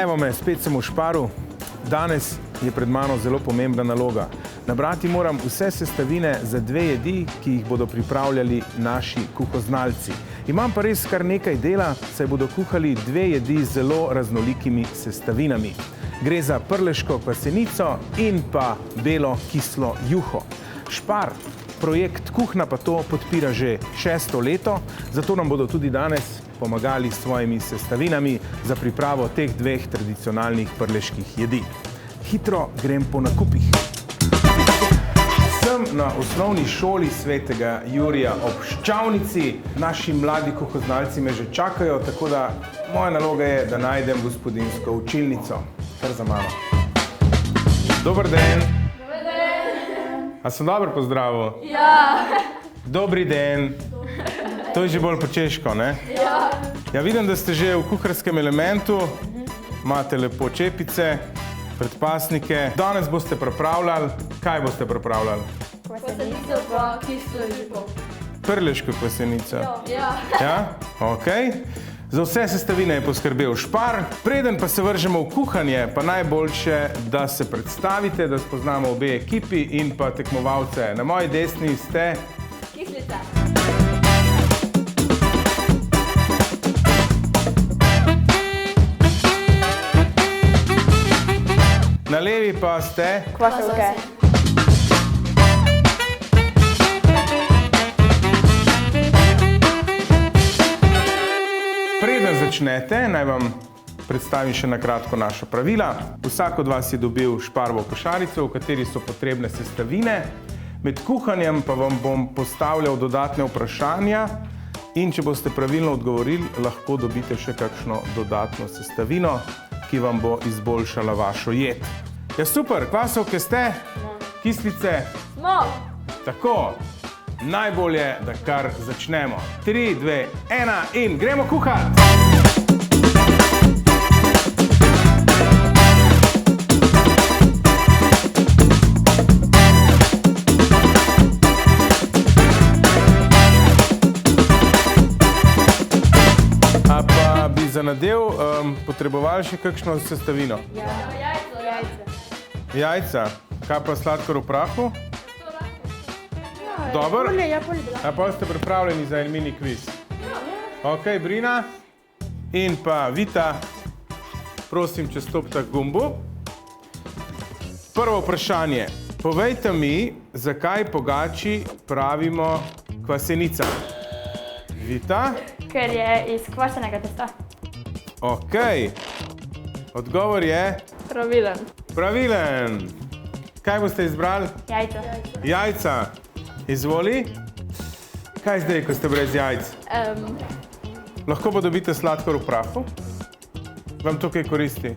Evo me, spet sem v Šparu. Danes je pred mano zelo pomembna naloga. Nabrati moram vse sestavine za 2 jedi, ki jih bodo pripravljali naši kuhoznalci. Imam pa res kar nekaj dela, saj bodo kuhali 2 jedi z zelo raznolikimi sestavinami. Gre za prleško kvasenico in pa belo kislo juho. Špar, projekt Kuhna pa to podpira že 6. leto, zato nam bodo tudi danes pomagali s svojimi sestavinami za pripravo teh 2 tradicionalnih prleških jedi. Hitro grem po nakupih. Sem na osnovni šoli Svetega Jurija ob Ščavnici. Naši mladi kuhoznalci me že čakajo, tako da moja naloga je, da najdem gospodinjsko učilnico. Kar za mano. Dober den. Dober den. A sem dobro pozdravil? Ja. Dobri den. To je že bolj po češko, ne? Ja. Ja, vidim, da ste že v kuharskem elementu. Imate lepo čepice, predpasnike. Danes boste pripravljali. Kaj boste pripravljali? Kvasenico pa kislo juho. Prleško kvasenico. Ja. Ja? Okej. Za vse sestavine je poskrbel Špar. Preden pa se vržemo v kuhanje, pa najboljše, da se predstavite, da spoznamo obe ekipi in pa tekmovalce. Na moji desni ste... Kislica. Na levi pa ste... Kvasovke. Preden začnete, naj vam predstavim še na kratko naša pravila. Vsak od vas je dobil Šparovo košarico, v kateri so potrebne sestavine. Med kuhanjem pa vam bom postavljal dodatne vprašanja in če boste pravilno odgovorili, lahko dobite še kakšno dodatno sestavino, ki vam bo izboljšala vašo jed. Ja, super, kvasovke ste? Kislice? Smo. Tako. Najbolje, da kar začnemo. 3, 2, 1 in gremo kuhati! A pa bi za nadev potrebovali še kakšno sestavino? Jajca. Kaj pa sladkor v prahu? Dobro. A pa ste pripravljeni za en mini kviz? Ok, Brina in pa Vita, prosim, če stopite k gumbu. Prvo vprašanje. Povejte mi, zakaj pogači pravimo kvasenica? Vita? Ker je iz kvašenega testa. Ok. Odgovor je? Pravilen. Pravilen. Kaj boste izbrali? Jajca. Jajca. Izvoli. Kaj zdaj, ko ste brez jajc? Lahko pa dobite sladkor v prahu? Vam to kaj koristi?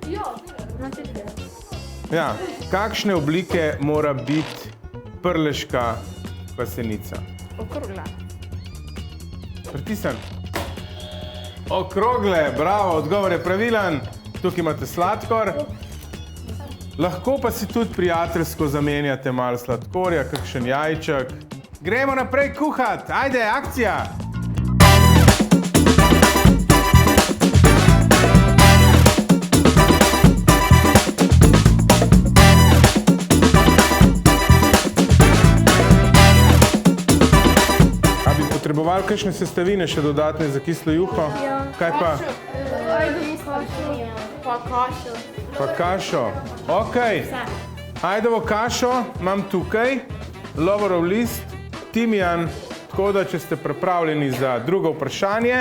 Ja. Kakšne oblike mora biti prleška kvasenica? Okrogla. Pritisnem. Okrogle, bravo, odgovor je pravilen. Tukaj imate sladkor. Lahko pa si tudi prijateljsko zamenjate malo sladkorja, kakšen jajček. Gremo naprej kuhati. Ajde, akcija! A bi potrebovali kakšne sestavine še dodatne za kislo juho? Ja. Kaj pa? Pa kašo. Pa kašo. Ok. Ajdovo kašo imam tukaj, lovorov list, timijan, tako da, če ste pripravljeni za drugo vprašanje,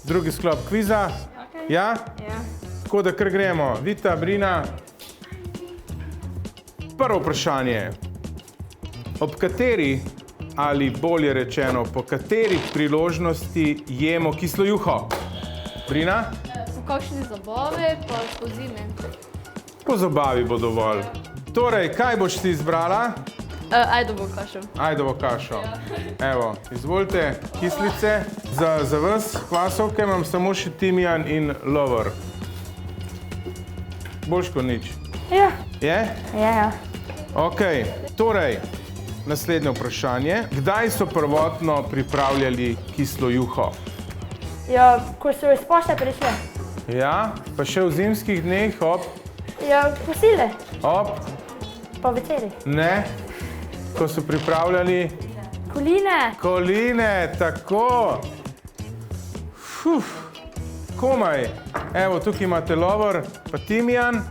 drugi sklop kviza. Ja? Ja. Tako da kar gremo. Vita, Brina. Prvo vprašanje. Ob kateri, ali bolje rečeno, po kateri priložnosti jemo kislo juho? Brina? Kakšne zabave, pa skozi zime. Po zabavi bo dovolj. Torej, kaj boš ti izbrala? Ajdovo kašo. Ajdovo kašo. Evo, izvolite kislice. Za vas kvasovke imam samo še timijan in lovor. Boljš kot nič. Ja. Je? Ja. Ok, torej, naslednje vprašanje. Kdaj so prvotno pripravljali kislo juho? Ja, ko so iz pošte prišle. Ja, pa še v zimskih dneh, Ja, kosile. Po večeri. Ne, ko so pripravljali Koline. koline, tako. Komaj. Evo, tukaj imate lovor, pa timijan.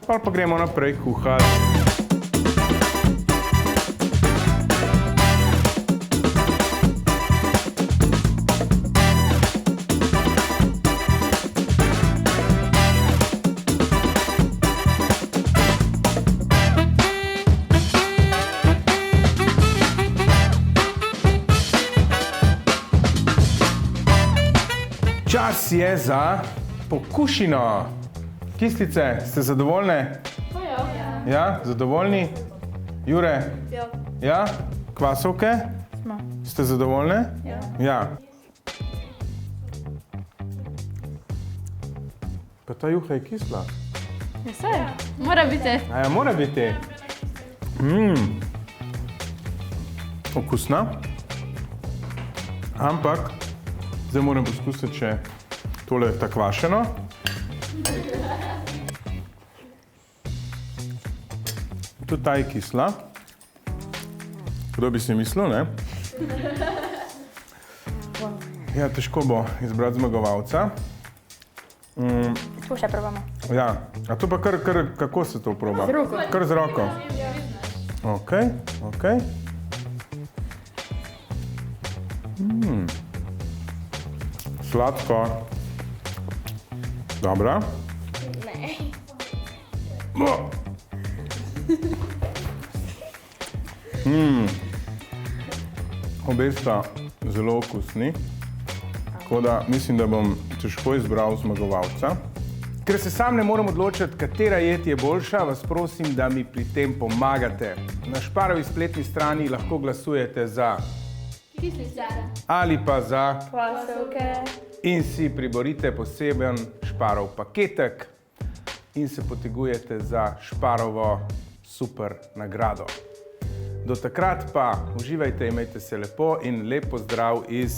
Pa gremo naprej kuhati. Čas je za pokušino. Kislice, ste zadovoljne? Ja, zadovoljni? Jure? Ja? Kvasovke? Smo. Ste zadovoljne? Ja. Pa ta juha je kisla. Ja, saj. Mora biti. A ja, mora biti. Okusna. Ampak zdaj moram poskusiti še tole takvašeno. Tudi ta je kisla. Kdo bi si mislil, ne? Ja, težko bo izbrati zmagovalca. Skušaj probamo. Ja, a to pa kako se to proba? Z roko. Kar z roko. Okej. Sladko. Dobra. Obe sta zelo okusni, tako da mislim, da bom težko izbral zmagovalca. Ker se sam ne morem odločiti, katera jed je boljša, vas prosim, da mi pri tem pomagate. Na Šparovi spletni strani lahko glasujete za Kislice. ali pa za Kvasovke. in si priborite poseben Šparov paketek in se potegujete za Šparovo super nagrado. Do takrat pa uživajte, imejte se lepo in lep pozdrav iz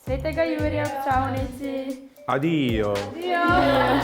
Svetega Jurija v Čavnici. Adijo. Ja.